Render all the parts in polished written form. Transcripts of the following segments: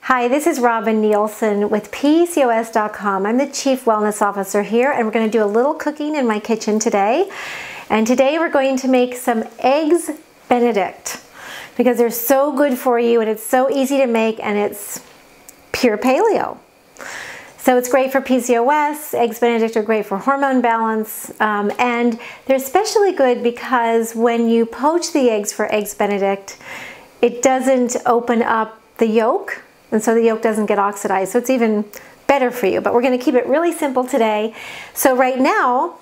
Hi, this is Robin Nielsen with PCOS.com. I'm the Chief Wellness Officer here, and we're going to do a little cooking in my kitchen today. And today we're going to make some eggs Benedict because they're so good for you and it's so easy to make and it's pure paleo. So it's great for PCOS. Eggs Benedict are great for hormone balance, and they're especially good because when you poach the eggs for Eggs Benedict, it doesn't open up the yolk, and so the yolk doesn't get oxidized, so it's even better for you. But we're going to keep it really simple today. So right now,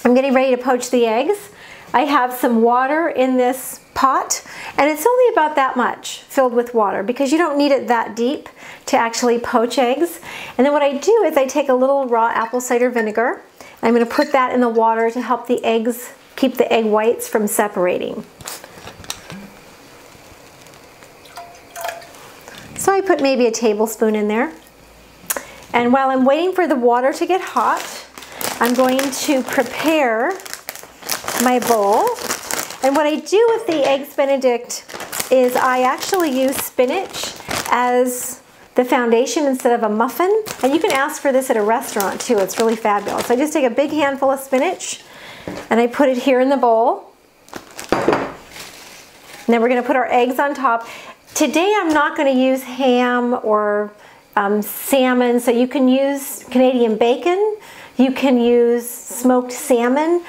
I'm getting ready to poach the eggs. I have some water in this pot, and it's only about that much filled with water because you don't need it that deep to actually poach eggs. And then what I do is I take a little raw apple cider vinegar. I'm going to put that in the water to help the eggs, keep the egg whites from separating. So I put maybe a tablespoon in there. And while I'm waiting for the water to get hot, I'm going to prepare my bowl. And what I do with the Eggs Benedict is I actually use spinach as the foundation instead of a muffin. And you can ask for this at a restaurant too. It's really fabulous. I just take a big handful of spinach and I put it here in the bowl. And then we're going to put our eggs on top. Today I'm not going to use ham or salmon, so you can use Canadian bacon, you can use smoked salmon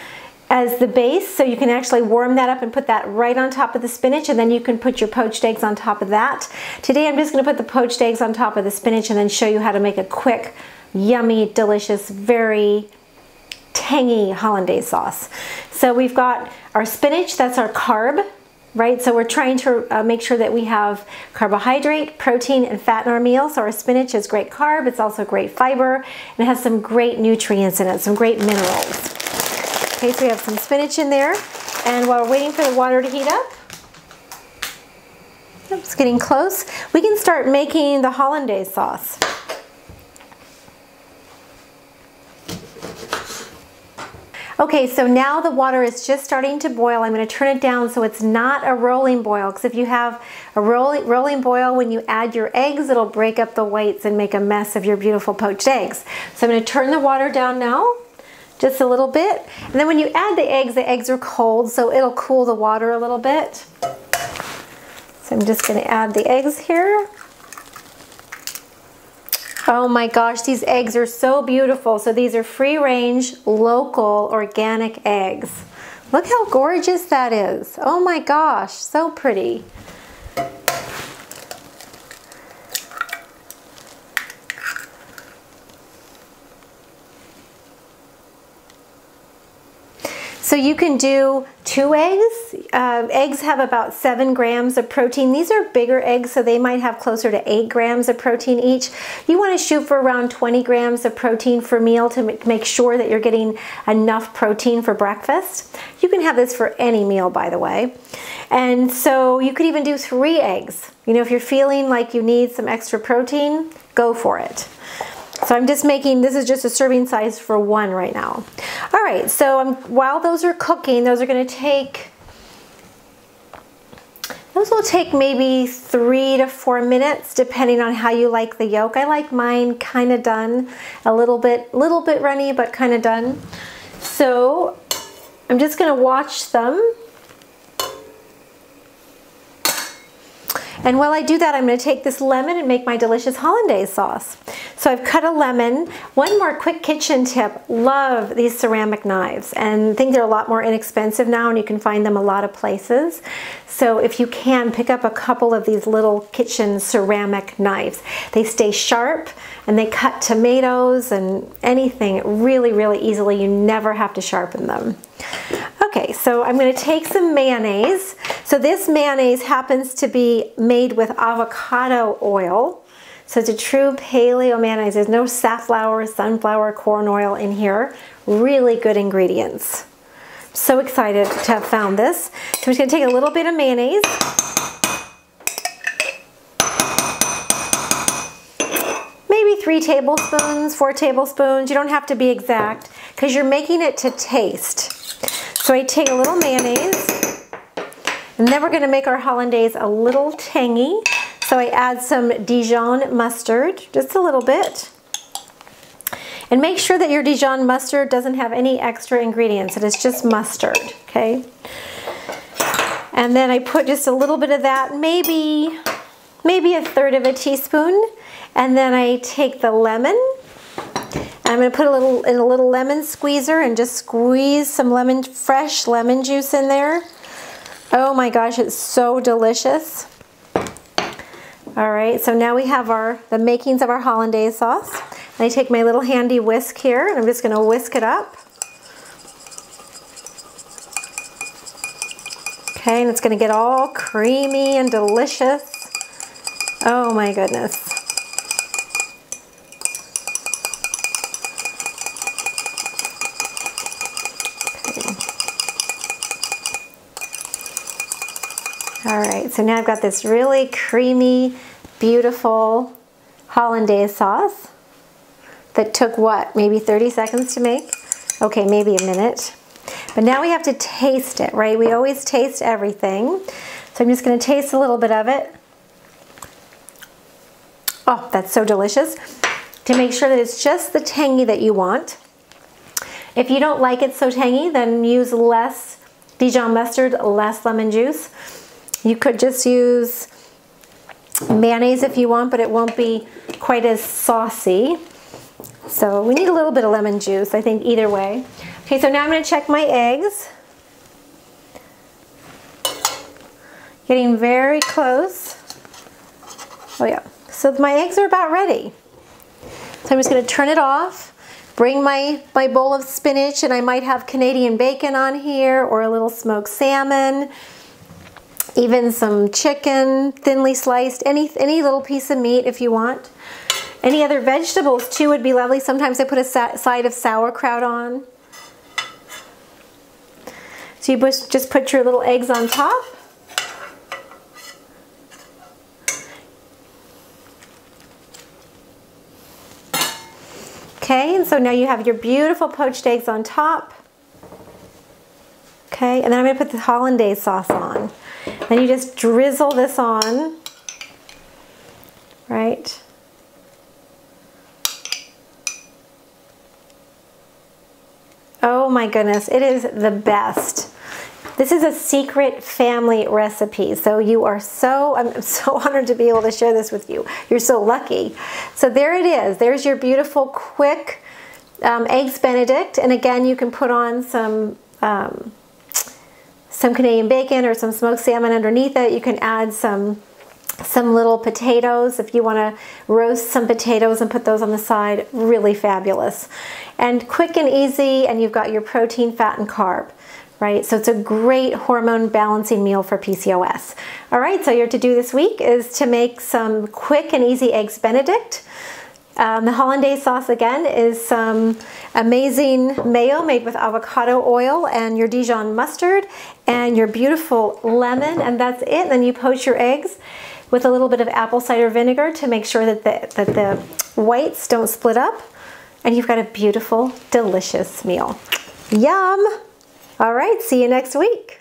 as the base, so you can actually warm that up and put that right on top of the spinach, and then you can put your poached eggs on top of that. Today I'm just going to put the poached eggs on top of the spinach and then show you how to make a quick, yummy, delicious, very tangy hollandaise sauce. So we've got our spinach, that's our carb. Right, so we're trying to make sure that we have carbohydrate, protein, and fat in our meal. So our spinach is great carb, it's also great fiber, and it has some great nutrients in it, some great minerals. Okay, so we have some spinach in there, and while we're waiting for the water to heat up, it's getting close, we can start making the hollandaise sauce. Okay, so now the water is just starting to boil. I'm going to turn it down so it's not a rolling boil, because if you have a rolling boil, when you add your eggs, it'll break up the whites and make a mess of your beautiful poached eggs. So I'm going to turn the water down now, just a little bit. And then when you add the eggs are cold, so it'll cool the water a little bit. So I'm just going to add the eggs here. Oh my gosh, these eggs are so beautiful. So these are free-range, local, organic eggs. Look how gorgeous that is. Oh my gosh, so pretty. So you can do 2 eggs. Eggs have about 7 grams of protein. These are bigger eggs, so they might have closer to 8 grams of protein each. You want to shoot for around 20 grams of protein per meal to make sure that you're getting enough protein for breakfast. You can have this for any meal, by the way. And so you could even do 3 eggs. You know, if you're feeling like you need some extra protein, go for it. So I'm just making, this is just a serving size for 1 right now. All right, so while those are cooking, those are going to take, those will take maybe 3 to 4 minutes, depending on how you like the yolk. I like mine kind of done, a little bit runny, but kind of done. So I'm just going to watch them. And while I do that, I'm going to take this lemon and make my delicious hollandaise sauce. So I've cut a lemon. One more quick kitchen tip, love these ceramic knives, and I think they're a lot more inexpensive now and you can find them a lot of places. So if you can, pick up a couple of these little kitchen ceramic knives. They stay sharp and they cut tomatoes and anything really, really easily. You never have to sharpen them. Okay, so I'm going to take some mayonnaise. So this mayonnaise happens to be made with avocado oil. So it's a true paleo mayonnaise. There's no safflower, sunflower, corn oil in here. Really good ingredients. So excited to have found this. So I'm just going to take a little bit of mayonnaise. Maybe 3 tablespoons, 4 tablespoons. You don't have to be exact because you're making it to taste. So I take a little mayonnaise, and then we're going to make our hollandaise a little tangy. So I add some Dijon mustard, just a little bit. And make sure that your Dijon mustard doesn't have any extra ingredients. It is just mustard, okay? And then I put just a little bit of that, maybe a third of a teaspoon. And then I take the lemon. I'm going to put in a little lemon squeezer and just squeeze some fresh lemon juice in there. Oh my gosh, it's so delicious. All right, so now we have the makings of our hollandaise sauce. And I take my little handy whisk here and I'm just going to whisk it up. Okay, and it's going to get all creamy and delicious. Oh my goodness. Okay. All right, so now I've got this really creamy, beautiful hollandaise sauce that took what, maybe 30 seconds to make? Okay, maybe a minute. But now we have to taste it, right? We always taste everything. So I'm just going to taste a little bit of it. Oh, that's so delicious. To make sure that it's just the tangy that you want. If you don't like it so tangy, then use less Dijon mustard, less lemon juice. You could just use mayonnaise if you want, but it won't be quite as saucy. So we need a little bit of lemon juice, I think, either way. Okay, so now I'm going to check my eggs. Getting very close. Oh yeah, so my eggs are about ready. So I'm just going to turn it off, bring my bowl of spinach, and I might have Canadian bacon on here or a little smoked salmon, even some chicken, thinly sliced, any little piece of meat if you want. Any other vegetables too would be lovely. Sometimes I put a side of sauerkraut on. So you just put your little eggs on top. Okay, and so now you have your beautiful poached eggs on top. Okay, and then I'm going to put the hollandaise sauce on. Then you just drizzle this on, right? Oh my goodness, it is the best. This is a secret family recipe, so I'm so honored to be able to share this with you. You're so lucky. So there it is. There's your beautiful, quick eggs Benedict, and again, you can put on some Canadian bacon or some smoked salmon underneath it. You can add some little potatoes if you want to roast some potatoes and put those on the side. Really fabulous. And quick and easy, and you've got your protein, fat, and carb, right? So it's a great hormone balancing meal for PCOS. All right, so your to-do this week is to make some quick and easy eggs Benedict. The hollandaise sauce, again, is some amazing mayo made with avocado oil and your Dijon mustard and your beautiful lemon, and that's it. And then you poach your eggs with a little bit of apple cider vinegar to make sure that the whites don't split up. And you've got a beautiful, delicious meal. Yum! All right, see you next week.